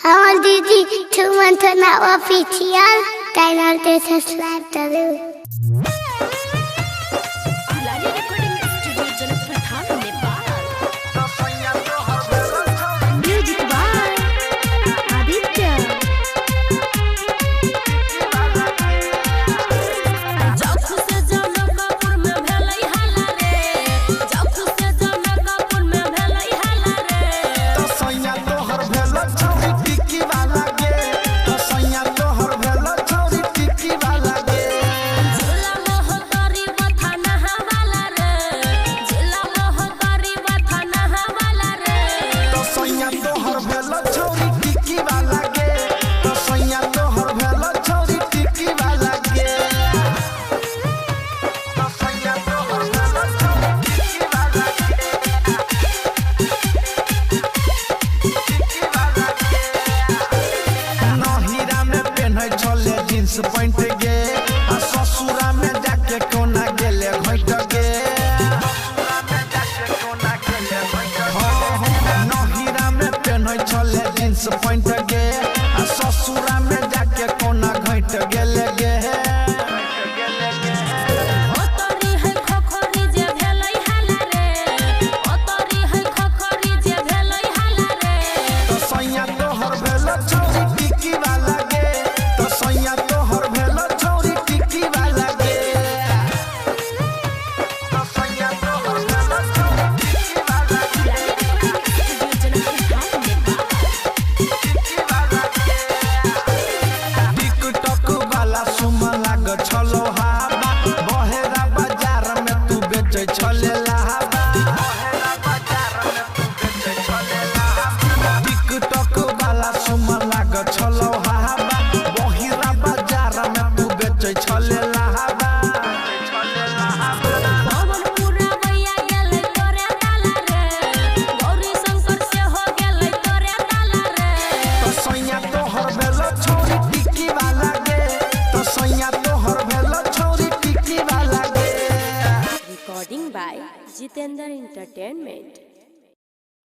Our Didi 2 months now official. Channel to subscribe to do. Jeans pant गे आ ससुरा में जाके कोना गेले घट गे नहिरा में पेन्है छले जींस पैंट गे आ ससुरा में जाके कोना घट गेले गे छलो हाबा बहेरा बाजार में तू बेचे छले लाबा बहेरा बाजार में तू बेचे छले लाबा टिकटॉक वाला सुमा लाग छलो हाबा बहेरा बाजार में तू बेचे छले लाबा छले लाबा पवन पूरा मैया गेले तोरे डाला रे गौरी शंकर से हो गेले तोरे डाला रे तो सैया तोहर बेलो छोरी टिकी वाला गे तो सैया Recording by Jitendra Entertainment.